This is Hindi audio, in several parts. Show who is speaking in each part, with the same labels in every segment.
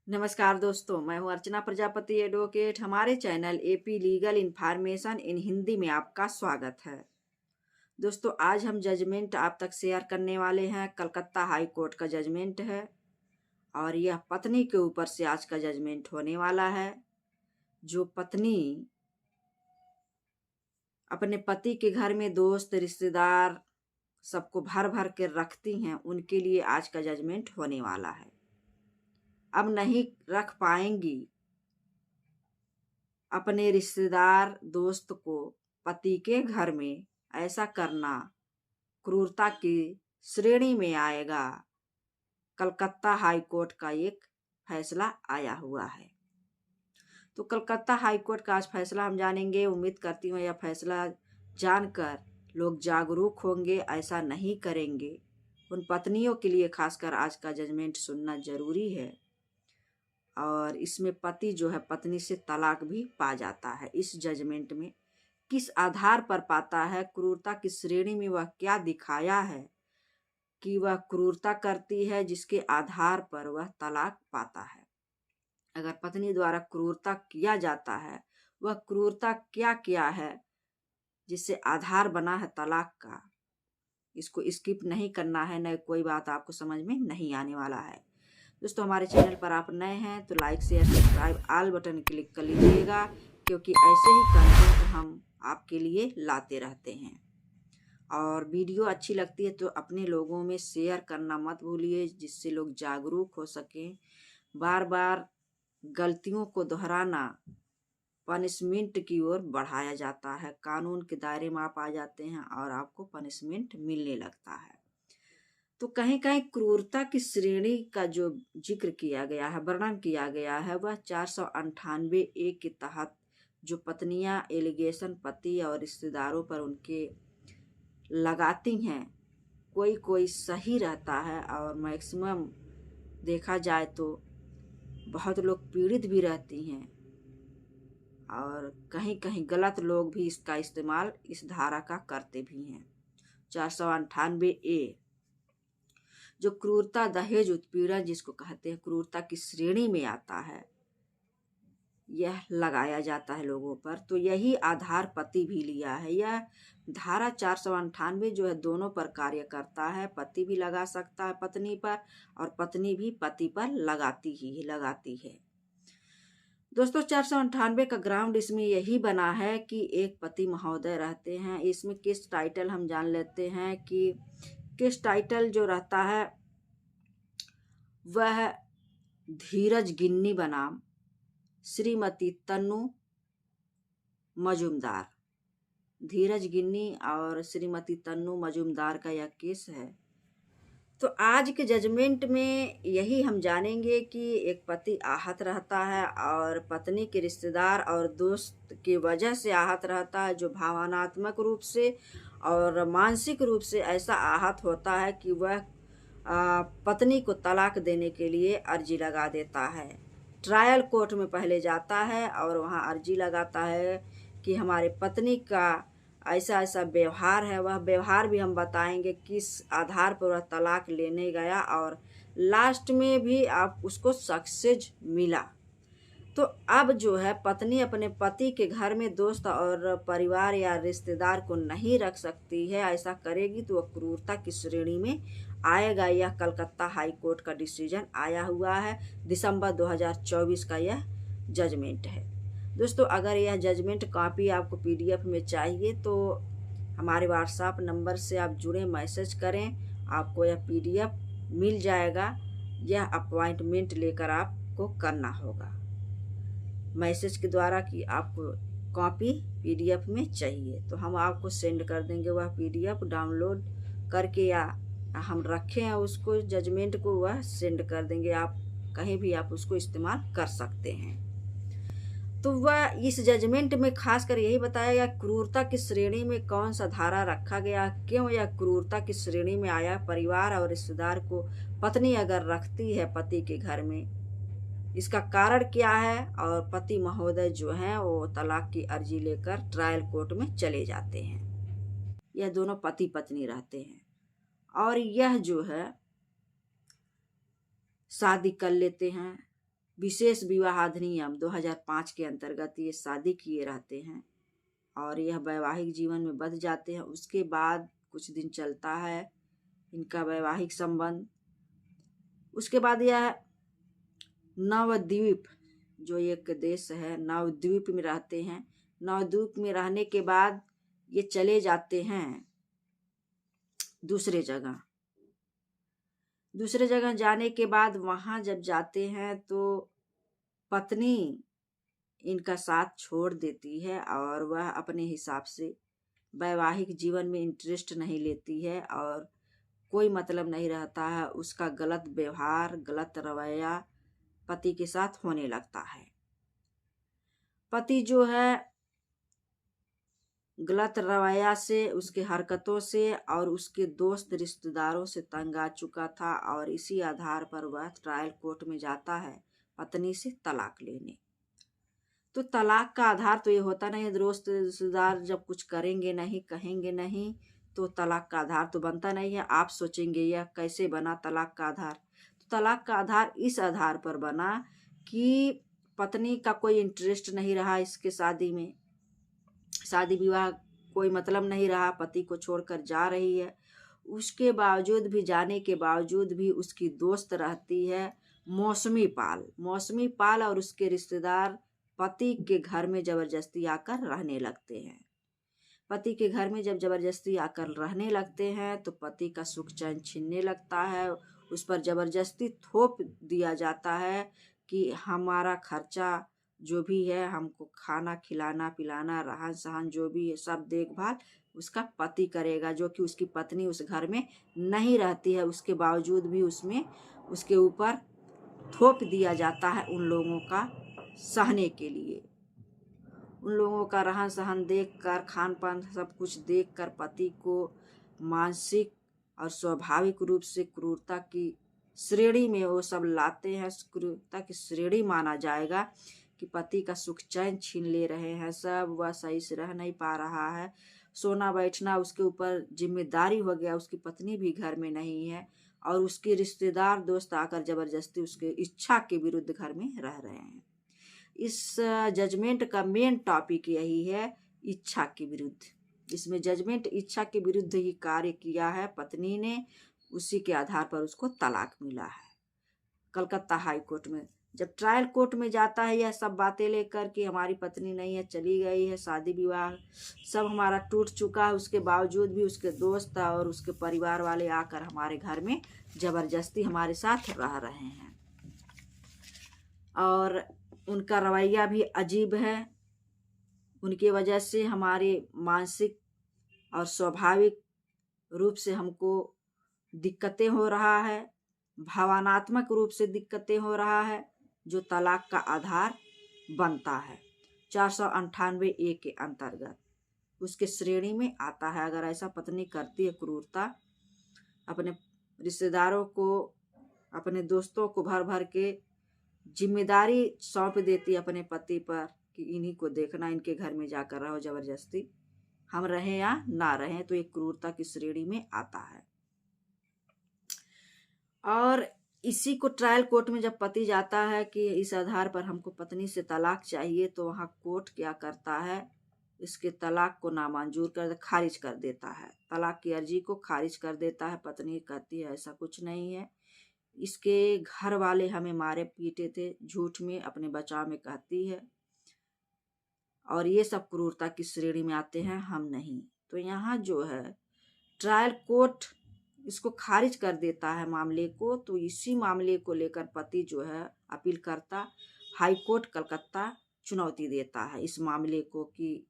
Speaker 1: नमस्कार दोस्तों, मैं हूं अर्चना प्रजापति एडवोकेट। हमारे channel AP legal information in Hindi में आपका स्वागत है। दोस्तों, आज हम जजमेंट आप तक शेयर करने वाले हैं। कलकत्ता हाई कोर्ट का जजमेंट है और यह पत्नी के ऊपर से आज का जजमेंट होने वाला है। जो पत्नी अपने पति के घर में दोस्त रिश्तेदार सबको भर भर के रखती हैं, उनके लिए आज का जजमेंट होने वाला है। अब नहीं रख पाएंगी अपने रिश्तेदार दोस्त को पति के घर में, ऐसा करना क्रूरता की श्रेणी में आएगा। कलकत्ता हाई कोर्ट का एक फैसला आया हुआ है। तो कलकत्ता हाई कोर्ट का आज फैसला हम जानेंगे। उम्मीद करती हूँ यह फैसला जानकर लोग जागरूक होंगे, ऐसा नहीं करेंगे। उन पत्नियों के लिए खासकर आज का जजमेंट सुनना जरूरी है। और इसमें पति जो है पत्नी से तलाक भी पा जाता है। इस जजमेंट में किस आधार पर पाता है, क्रूरता की श्रेणी में वह क्या दिखाया है कि वह क्रूरता करती है, जिसके आधार पर वह तलाक पाता है। अगर पत्नी द्वारा क्रूरता किया जाता है, वह क्रूरता क्या किया है जिससे आधार बना है तलाक का। इसको स्किप नहीं करना है, न कोई बात आपको समझ में नहीं आने वाला है। दोस्तों, हमारे चैनल पर आप नए हैं तो like share subscribe all button click कर लीजिएगा, क्योंकि ऐसे ही कंटेंट हम आपके लिए लाते रहते हैं। और वीडियो अच्छी लगती है तो अपने लोगों में शेयर करना मत भूलिए, जिससे लोग जागरूक हो सकें। बार बार गलतियों को दोहराना पनिशमेंट की ओर बढ़ाया जाता है। कानून के दायरे में आप आ जाते हैं और आपको पनिशमेंट मिलने लगता है। तो कहीं कहीं क्रूरता की श्रेणी का जो जिक्र किया गया है, वर्णन किया गया है, वह 498A के तहत जो पत्नियां एलिगेशन पति और रिश्तेदारों पर उनके लगाती हैं, कोई कोई सही रहता है और मैक्सिमम देखा जाए तो बहुत लोग पीड़ित भी रहती हैं और कहीं कहीं गलत लोग भी इसका इस्तेमाल इस धारा का करते भी हैं। 498A जो क्रूरता दहेज उत्पीड़न जिसको कहते हैं, क्रूरता की श्रेणी में आता है, यह लगाया जाता है लोगों पर। तो यही आधार पति भी लिया है। यह धारा 498 जो है दोनों पर कार्य करता है। पति भी लगा सकता है पत्नी पर और पत्नी भी पति पर लगाती है। दोस्तों, 498 का ग्राउंड इसमें यही बना है कि एक पति महोदय रहते हैं। इसमें केस टाइटल हम जान लेते हैं कि केस टाइटल जो रहता है वह धीरज गिन्नी बनाम श्रीमती तन्नू मजूमदार। धीरज गिन्नी और श्रीमती तन्नू मजूमदार का यह केस है। तो आज के जजमेंट में यही हम जानेंगे कि एक पति आहत रहता है और पत्नी के रिश्तेदार और दोस्त की वजह से आहत रहता है, जो भावनात्मक रूप से और मानसिक रूप से ऐसा आहत होता है कि वह पत्नी को तलाक देने के लिए अर्जी लगा देता है। ट्रायल कोर्ट में पहले जाता है और वहाँ अर्जी लगाता है कि हमारे पत्नी का ऐसा ऐसा व्यवहार है। वह व्यवहार भी हम बताएंगे किस आधार पर वह तलाक लेने गया और लास्ट में भी आप उसको सक्सेस मिला। तो अब जो है पत्नी अपने पति के घर में दोस्त और परिवार या रिश्तेदार को नहीं रख सकती है। ऐसा करेगी तो वह क्रूरता की श्रेणी में आएगा। यह कलकत्ता हाई कोर्ट का डिसीजन आया हुआ है। दिसंबर 2024 का यह जजमेंट है। दोस्तों, अगर यह जजमेंट कॉपी आपको PDF में चाहिए तो हमारे व्हाट्सएप नंबर से आप जुड़े, मैसेज करें, आपको यह PDF मिल जाएगा। यह अपॉइंटमेंट लेकर आपको करना होगा मैसेज के द्वारा कि आपको कॉपी PDF में चाहिए, तो हम आपको सेंड कर देंगे वह PDF डाउनलोड करके, या हम रखे हैं उसको जजमेंट को, वह सेंड कर देंगे। आप कहीं भी आप उसको इस्तेमाल कर सकते हैं। तो वह इस जजमेंट में खासकर यही बताया गया क्रूरता की श्रेणी में कौन सा धारा रखा गया, क्यों यह क्रूरता की श्रेणी में आया। परिवार और रिश्तेदार को पत्नी अगर रखती है पति के घर में, इसका कारण क्या है। और पति महोदय जो हैं वो तलाक की अर्जी लेकर ट्रायल कोर्ट में चले जाते हैं। यह दोनों पति पत्नी रहते हैं और यह जो है शादी कर लेते हैं, विशेष विवाह अधिनियम 2005 के अंतर्गत ये शादी किए रहते हैं और यह वैवाहिक जीवन में बंध जाते हैं। उसके बाद कुछ दिन चलता है इनका वैवाहिक संबंध। उसके बाद यह नवद्वीप जो एक देश है, नवद्वीप में रहते हैं। नवद्वीप में रहने के बाद ये चले जाते हैं दूसरे जगह। दूसरे जगह जाने के बाद वहां जब जाते हैं तो पत्नी इनका साथ छोड़ देती है और वह अपने हिसाब से वैवाहिक जीवन में इंटरेस्ट नहीं लेती है और कोई मतलब नहीं रहता है। उसका गलत व्यवहार, गलत रवैया पति के साथ होने लगता है। पति जो है गलत रवैया से, उसके हरकतों से और उसके दोस्त रिश्तेदारों से तंग आ चुका था और इसी आधार पर वह ट्रायल कोर्ट में जाता है पत्नी से तलाक लेने। तो तलाक का आधार तो ये होता नहीं है, दोस्त रिश्तेदार जब कुछ करेंगे नहीं, कहेंगे नहीं तो तलाक का आधार तो बनता नहीं है। आप सोचेंगे यह कैसे बना तलाक का आधार? तो तलाक का आधार इस आधार पर बना कि पत्नी का कोई इंटरेस्ट नहीं रहा इसके शादी में, शादी विवाह कोई मतलब नहीं रहा, पति को छोड़कर जा रही है। उसके बावजूद भी, जाने के बावजूद भी उसकी दोस्त रहती है मौसमी पाल। मौसमी पाल और उसके रिश्तेदार पति के घर में जबरदस्ती आकर रहने लगते हैं। पति के घर में जब जबरदस्ती आकर रहने लगते हैं तो पति का सुख चैन छीनने लगता है। उस पर जबरदस्ती थोप दिया जाता है कि हमारा खर्चा जो भी है, हमको खाना खिलाना पिलाना, रहन सहन जो भी है, सब देखभाल उसका पति करेगा, जो कि उसकी पत्नी उस घर में नहीं रहती है। उसके बावजूद भी उसमें उसके ऊपर थोप दिया जाता है उन लोगों का सहने के लिए। उन लोगों का रहन सहन देखकर, खान पान सब कुछ देखकर पति को मानसिक और स्वाभाविक रूप से क्रूरता की श्रेणी में वो सब लाते हैं। क्रूरता की श्रेणी माना जाएगा कि पति का सुख चैन छीन ले रहे हैं सब, वह सही से रह नहीं पा रहा है, सोना बैठना उसके ऊपर जिम्मेदारी हो गया, उसकी पत्नी भी घर में नहीं है और उसके रिश्तेदार दोस्त आकर जबरदस्ती उसके इच्छा के विरुद्ध घर में रह रहे हैं। इस जजमेंट का मेन टॉपिक यही है, इच्छा के विरुद्ध। इसमें जजमेंट इच्छा के विरुद्ध ही कार्य किया है पत्नी ने, उसी के आधार पर उसको तलाक मिला है। कलकत्ता हाई कोर्ट में जब ट्रायल कोर्ट में जाता है यह सब बातें लेकर कि हमारी पत्नी नहीं है, चली गई है, शादी विवाह सब हमारा टूट चुका है, उसके बावजूद भी उसके दोस्त और उसके परिवार वाले आकर हमारे घर में जबरदस्ती हमारे साथ रह रहे हैं और उनका रवैया भी अजीब है। उनकी वजह से हमारे मानसिक और स्वाभाविक रूप से हमको दिक्कतें हो रहा है, भावनात्मक रूप से दिक्कतें हो रहा है, जो तलाक का आधार बनता है 498A के अंतर्गत उसके श्रेणी में आता है। अगर ऐसा पत्नी करती है क्रूरता, अपने रिश्तेदारों को, अपने दोस्तों को भर भर के जिम्मेदारी सौंप देती है अपने पति पर कि इन्हीं को देखना, इनके घर में जाकर रहो जबरदस्ती, हम रहें या ना रहें, तो एक क्रूरता की श्रेणी में आता है। और इसी को ट्रायल कोर्ट में जब पति जाता है कि इस आधार पर हमको पत्नी से तलाक चाहिए, तो वहाँ कोर्ट क्या करता है, इसके तलाक को नामंजूर कर, खारिज कर देता है, तलाक की अर्जी को खारिज कर देता है। पत्नी कहती है ऐसा कुछ नहीं है, इसके घर वाले हमें मारे पीटे थे, झूठ में अपने बचाव में कहती है, और ये सब क्रूरता की श्रेणी में आते हैं, हम नहीं। तो यहाँ जो है ट्रायल कोर्ट इसको खारिज कर देता है मामले को। तो इसी मामले को लेकर पति जो है अपील करता, हाई कोर्ट कलकत्ता चुनौती देता है इस मामले को कि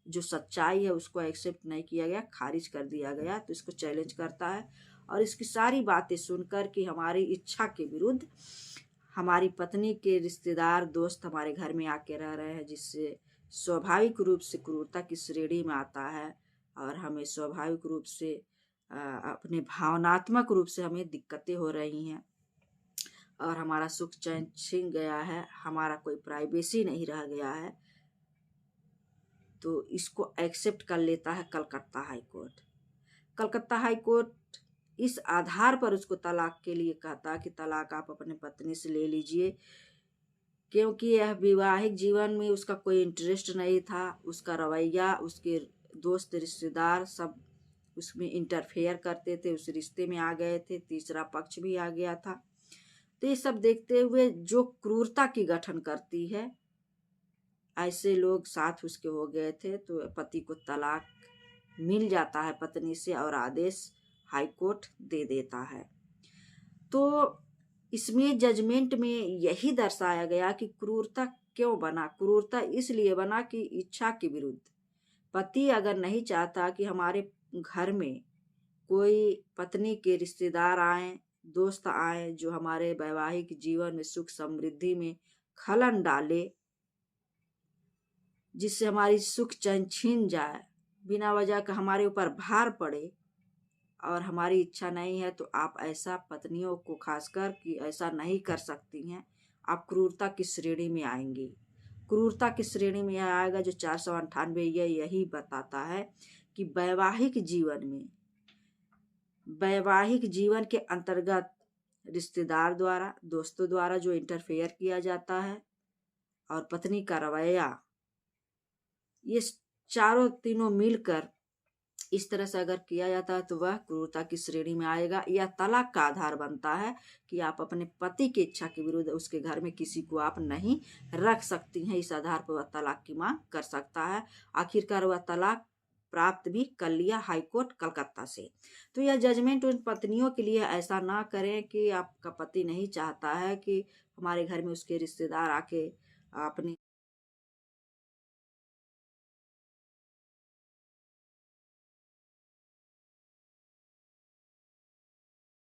Speaker 1: जो सच्चाई है उसको एक्सेप्ट नहीं किया गया, खारिज कर दिया गया, तो इसको चैलेंज करता है। और इसकी सारी बातें सुनकर कि हमारी इच्छा के विरुद्ध हमारी पत्नी के रिश्तेदार दोस्त हमारे घर में आके रह रहे हैं, जिससे स्वाभाविक रूप से क्रूरता की श्रेणी में आता है और हमें स्वाभाविक रूप से अपने भावनात्मक रूप से हमें दिक्कतें हो रही हैं और हमारा सुख चैन छिन गया है, हमारा कोई प्राइवेसी नहीं रह गया है, तो इसको एक्सेप्ट कर लेता है Calcutta high court. Calcutta high court इस आधार पर उसको तलाक के लिए कहता कि तलाक आप अपने पत्नी से ले लीजिए, क्योंकि यह वैवाहिक जीवन में उसका कोई इंटरेस्ट नहीं था। उसका रवैया, उसके दोस्त रिश्तेदार सब उसमें इंटरफेयर करते थे, उस रिश्ते में आ गए थे, तीसरा पक्ष भी आ गया था। तो ये सब देखते हुए जो क्रूरता की गठन करती है, ऐसे लोग साथ उसके हो गए थे। तो पति को तलाक मिल जाता है पत्नी से और आदेश हाईकोर्ट दे देता है। तो इसमें जजमेंट में यही दर्शाया गया कि क्रूरता क्यों बना। क्रूरता इसलिए बना कि इच्छा के विरुद्ध। पति अगर नहीं चाहता कि हमारे घर में कोई पत्नी के रिश्तेदार आए, दोस्त आए जो हमारे वैवाहिक जीवन में सुख समृद्धि में खलन डाले, जिससे हमारी सुख चैन छीन जाए, बिना वजह का हमारे ऊपर भार पड़े और हमारी इच्छा नहीं है, तो आप ऐसा पत्नियों को खासकर कि ऐसा नहीं कर सकती हैं, आप क्रूरता की श्रेणी में आएंगी। क्रूरता की श्रेणी में आएगा जो 498 यही बताता है कि वैवाहिक जीवन के अंतर्गत रिश्तेदार द्वारा, दोस्तों द्वारा जो इंटरफेयर किया जाता है और पत्नी का रवैया, ये चारों तीनों मिलकर इस तरह से अगर किया जाता है तो वह क्रूरता की श्रेणी में आएगा या तलाक का आधार बनता है कि आप अपने पति की इच्छा के विरुद्ध उसके घर में किसी को आप नहीं रख सकती हैं। इस आधार पर वह तलाक की मांग कर सकता है। आखिरकार वह तलाक प्राप्त भी कर लिया हाईकोर्ट कलकत्ता से। तो यह जजमेंट उन पत्नियों के लिए, ऐसा ना करें कि आपका पति नहीं चाहता है कि हमारे घर में उसके रिश्तेदार आके अपनी